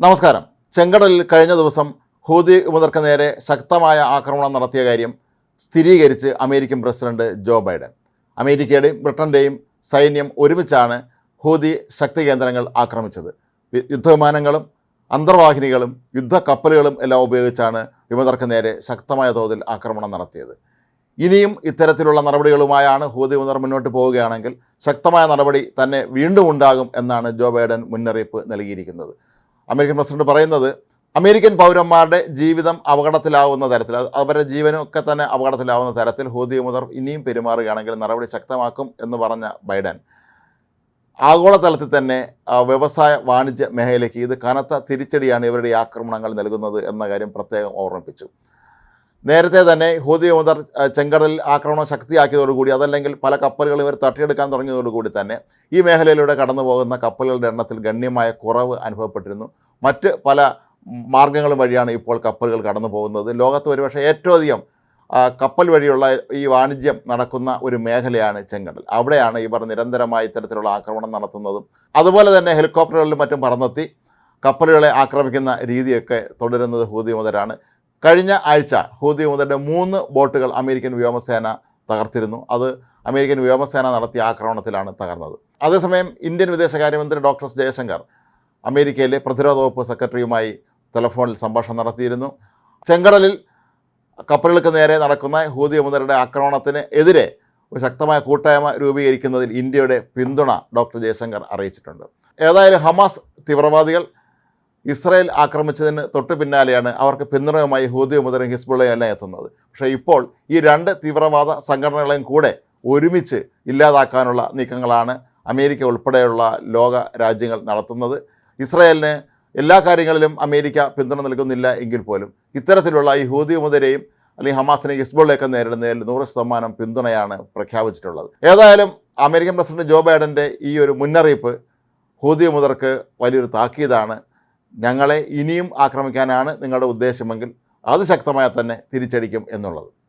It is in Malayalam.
നമസ്കാരം. ചെങ്കടലിൽ കഴിഞ്ഞ ദിവസം ഹൂതി വിമതർക്ക് നേരെ ശക്തമായ ആക്രമണം നടത്തിയ കാര്യം സ്ഥിരീകരിച്ച് അമേരിക്കൻ പ്രസിഡന്റ് ജോ ബൈഡൻ. അമേരിക്കയുടെയും ബ്രിട്ടൻ്റെയും സൈന്യം ഒരുമിച്ചാണ് ഹൂതി ശക്തി കേന്ദ്രങ്ങൾ ആക്രമിച്ചത്. യുദ്ധവിമാനങ്ങളും അന്തർവാഹിനികളും യുദ്ധക്കപ്പലുകളും എല്ലാം ഉപയോഗിച്ചാണ് വിമതർക്ക് നേരെ ശക്തമായ തോതിൽ ആക്രമണം നടത്തിയത്. ഇനിയും ഇത്തരത്തിലുള്ള നടപടികളുമായാണ് ഹൂതി വിമതർ മുന്നോട്ട് പോവുകയാണെങ്കിൽ ശക്തമായ നടപടി തന്നെ വീണ്ടും ഉണ്ടാകും എന്നാണ് ജോ ബൈഡൻ മുന്നറിയിപ്പ് നൽകിയിരിക്കുന്നത്. അമേരിക്കൻ പ്രസിഡന്റ് പറയുന്നത് അമേരിക്കൻ പൗരന്മാരുടെ ജീവിതം അപകടത്തിലാവുന്ന തരത്തിൽ, അവരുടെ ജീവനൊക്കെ തന്നെ അപകടത്തിലാവുന്ന തരത്തിൽ ഹൂതി വിമതർ ഇനിയും പെരുമാറുകയാണെങ്കിൽ നടപടി ശക്തമാക്കും എന്ന് പറഞ്ഞ ബൈഡൻ ആഗോളതലത്തിൽ തന്നെ വ്യവസായ വാണിജ്യ മേഖലയ്ക്ക് ഇത് കനത്ത തിരിച്ചടിയാണ് ഇവരുടെ ആക്രമണങ്ങൾ നൽകുന്നത് എന്ന കാര്യം പ്രത്യേകം ഓർമ്മിപ്പിച്ചു. നേരത്തെ തന്നെ ഹൂതി വിമതർ ചെങ്കടലിൽ ആക്രമണം ശക്തിയാക്കിയതോടുകൂടി, അതല്ലെങ്കിൽ പല കപ്പലുകൾ ഇവർ തട്ടിയെടുക്കാൻ തുടങ്ങിയതോടുകൂടി തന്നെ ഈ മേഖലയിലൂടെ കടന്നു പോകുന്ന കപ്പലുകളുടെ എണ്ണത്തിൽ ഗണ്യമായ കുറവ് അനുഭവപ്പെട്ടിരുന്നു. മറ്റ് പല മാർഗങ്ങളും വഴിയാണ് ഇപ്പോൾ കപ്പലുകൾ കടന്നു പോകുന്നത്. ലോകത്ത് ഒരുപക്ഷെ ഏറ്റവും അധികം കപ്പൽ വഴിയുള്ള ഈ വാണിജ്യം നടക്കുന്ന ഒരു മേഖലയാണ് ചെങ്കടൽ. അവിടെയാണ് ഇവർ നിരന്തരമായി ഇത്തരത്തിലുള്ള ആക്രമണം നടത്തുന്നതും അതുപോലെ തന്നെ ഹെലികോപ്റ്ററുകളിലും മറ്റും പറന്നെത്തി കപ്പലുകളെ ആക്രമിക്കുന്ന രീതിയൊക്കെ തുടരുന്നത് ഹൂതി വിമതരാണ്. കഴിഞ്ഞ ആഴ്ച ഹൂതി വിമതരുടെ 3 ബോട്ടുകൾ അമേരിക്കൻ വ്യോമസേന തകർത്തിരുന്നു. അത് അമേരിക്കൻ വ്യോമസേന നടത്തിയ ആക്രമണത്തിലാണ് തകർന്നത്. അതേസമയം ഇന്ത്യൻ വിദേശകാര്യമന്ത്രി ഡോക്ടർ എസ് ജയശങ്കർ അമേരിക്കയിലെ പ്രതിരോധ വകുപ്പ് സെക്രട്ടറിയുമായി ടെലിഫോണിൽ സംഭാഷണം നടത്തിയിരുന്നു. ചെങ്കടലിൽ കപ്പലുകൾക്ക് നേരെ നടക്കുന്ന ഹൂതി വിമതരുടെ ആക്രമണത്തിന് എതിരെ ഒരു ശക്തമായ കൂട്ടായ്മ രൂപീകരിക്കുന്നതിൽ ഇന്ത്യയുടെ പിന്തുണ ഡോക്ടർ ജയശങ്കർ അറിയിച്ചിട്ടുണ്ട്. ഏതായാലും ഹമാസ് തീവ്രവാദികൾ ഇസ്രായേൽ ആക്രമിച്ചതിന് തൊട്ട് പിന്നാലെയാണ് അവർക്ക് പിന്തുണയുമായി ഹൂതി വിമതരും ഹിസ്ബുള്ളയും എല്ലാം എത്തുന്നത്. പക്ഷേ ഇപ്പോൾ ഈ 2 തീവ്രവാദ സംഘടനകളെയും കൂടെ ഒരുമിച്ച് ഇല്ലാതാക്കാനുള്ള നീക്കങ്ങളാണ് അമേരിക്ക ഉൾപ്പെടെയുള്ള ലോക രാജ്യങ്ങൾ നടത്തുന്നത്. ഇസ്രായേലിന് എല്ലാ കാര്യങ്ങളിലും അമേരിക്ക പിന്തുണ നൽകുന്നില്ല എങ്കിൽ പോലും ഇത്തരത്തിലുള്ള ഈ ഹൂതി വിമതരെയും അല്ലെങ്കിൽ ഹമാസിനെയും ഹിസ്ബുള്ളയൊക്കെ നേരിടുന്നതിൽ 100% പിന്തുണയാണ് പ്രഖ്യാപിച്ചിട്ടുള്ളത്. ഏതായാലും അമേരിക്കൻ പ്രസിഡന്റ് ജോ ബൈഡൻ്റെ ഈ ഒരു മുന്നറിയിപ്പ് ഹൂതി വിമതർക്ക് വലിയൊരു താക്കീതാണ്. ഞങ്ങളെ ഇനിയും ആക്രമിക്കാനാണ് നിങ്ങളുടെ ഉദ്ദേശമെങ്കിൽ അത് ശക്തമായി തന്നെ തിരിച്ചടിക്കും എന്നുള്ളത്.